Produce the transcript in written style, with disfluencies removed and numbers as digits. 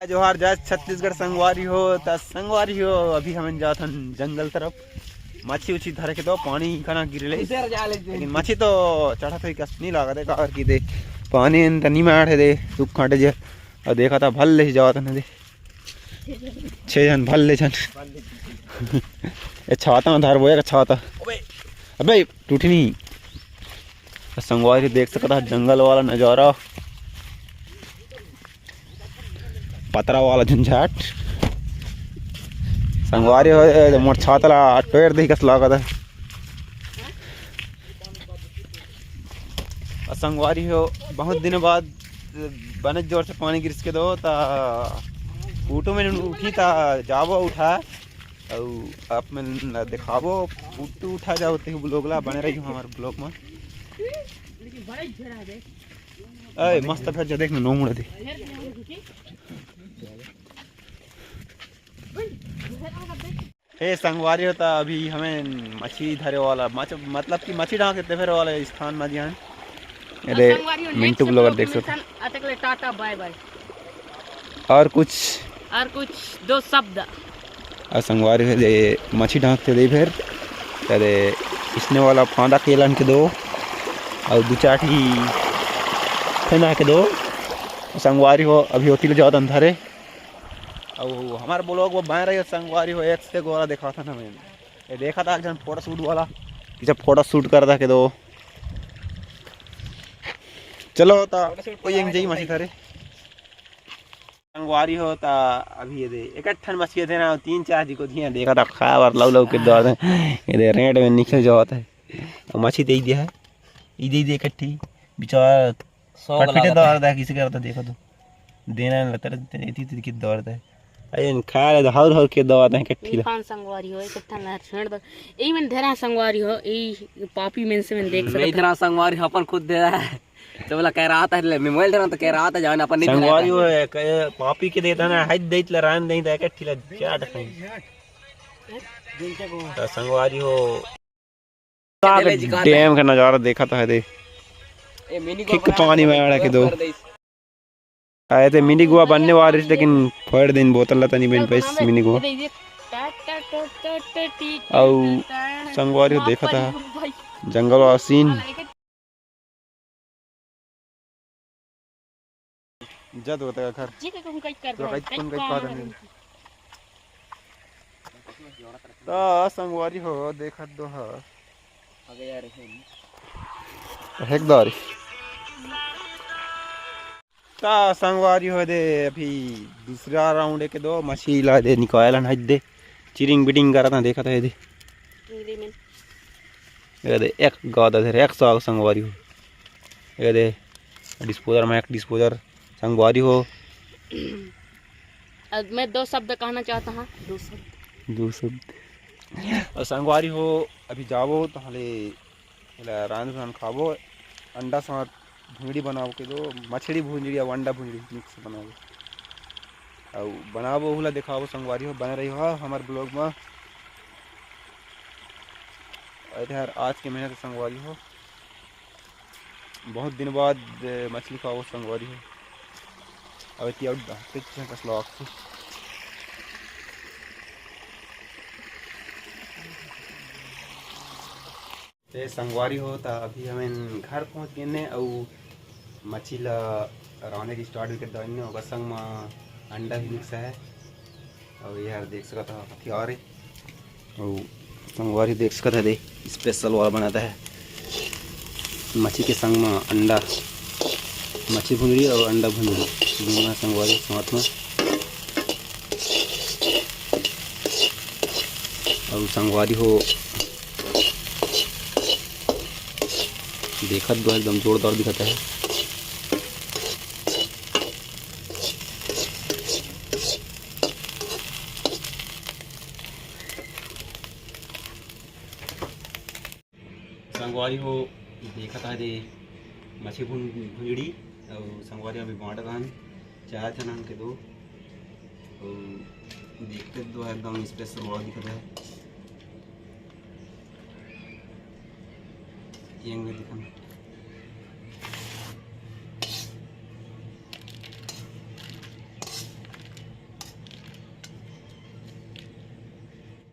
जोहार जय छत्तीसगढ़ संगवारी हो संगवारी हो। अभी हम जात हन जंगल तरफ मच्छी उच्छी धरे के तो पानी खाना गिरले लेकिन मच्छी तो चढ़ा तो कस नहीं लागत है कार की दे पानी नहीं में आठे दे दुख खाटे जे और देखा था भल ले जावत न दे 6 जन भल ले जन ये छाता में धर वो एक छाता अबे टूटी नहीं। संगवारी देख सकता जंगल वाला नजारा पतरा वाला झंझाट संगवारी हो मोट छातला टोयर दे कस लागत है। संगवारी हो बहुत दिन बाद बने जोर से पानी गिरस के दो ता ऊटो में उठी ता जाबो उठा और आप में दिखाबो ऊटू उठा जाओ ते ब्लॉग ला बने रही हमारे ब्लॉग में अय मस्त फिर जा देख नो मुड़ दे हे संगवारी होता अभी हमें मछली धरे वाला मतलब कि मछली ढांकते फिर वाले स्थान में ध्यान अरे मिंटू ब्लॉगर देख सकते टाटा बाय बाय और कुछ दो शब्द संगवारी है मछली ढांकते दे फिर अरे इसने वाला फांदा केलन के दो और दो चाटी फेना के दो संगवारी हो अभी होती ले जाओ अंधारे और हमारे ब्लॉग वो बन रही है संगवारी हो एक से वाला देखा था ना मैंने ये देखा था एक फोटो शूट वाला जब फोटो शूट कर था के दो चलो ता कोई एक जई मछली करे संगवारी हो ता अभी ये दे इकट्ठन मछली थे ना 3-4 जी को दिया देखा था खावर लव लव के दौर ये दे रेट में निकल जाता है और मछली दे दिया है ये दे इकट्ठी बेचारा 100 फटफटे दौड़ था किसी का देखो तो देना नहीं लगता इतनी की दौड़ है अयन खा ले हर हर के दवा दे कट्ठी खान संगवारी हो इकट्ठा लहर छेड़ दो ई में धरा संगवारी हो ई पापी में से मैं देख सकता नहीं धरा संगवारी अपन खुद दे रहा है तो बोला कह रहा था मोबाइल देना तो कह रहा था जान अपन नहीं संगवारी हो पापी के देता ना हज देत ल रान नहीं दे कट्ठी ल क्या डकई तो संगवारी हो डैम का नजारा देखा था दे ए मिनी किक पानी में आड़ा के दो आए थे मिनी गोवा बनने वाले लेकिन फड़ दिन बोतल लता नहीं बन पाई मिनी गोवा और संगवारी को देखा था जंगल वाला सीन जद होता है घर तो संगवारी हो देखा दो हेकदारी ता संगवारी हो दे अभी दूसरा राउंड के दो मछली ला दे निकाल हज दे चिरिंग बिटिंग करा था देखा था ये दे एक गादा दे 100 संगवारी हो ये दे डिस्पोजर में एक डिस्पोजर संगवारी हो। मैं 2 शब्द कहना चाहता हूँ 2 शब्द और संगवारी हो अभी जाओ तो हले रान खाबो अंडा साथ भुंजड़ी बनाओ के दो मछली भुंजड़ी और अंडा भुंजड़ी मिक्स बनाओ और बनाओ हुला दिखाओ संगवारी हो बन रही हो हमारे ब्लॉग में इधर आज के मेहनत संगवारी हो बहुत दिन बाद मछली खाओ संगवारी हो अब ते संगवारी हो ता अभी हमें घर पहुंच गए ने और मछली ला राने की स्टार्ट कर दाने और संग में अंडा भी मिक्स है और यार देख सकता है हथियार है और संगवारी देख सकता है दे स्पेशल वाला बनाता है मछली के संग में अंडा मछली भुंजड़ी और अंडा भुंजड़ी दोनों संगवारी साथ में और संगवारी हो देखा दो एकदम जोरदार दिखाता है। संगवारी हो देखा था दे मछली भुंजड़ी और संगवारी अभी बांटा था 4 थे नाम के दो और देखते दो एकदम स्पेशल वाला दिखाता है ये दिखाना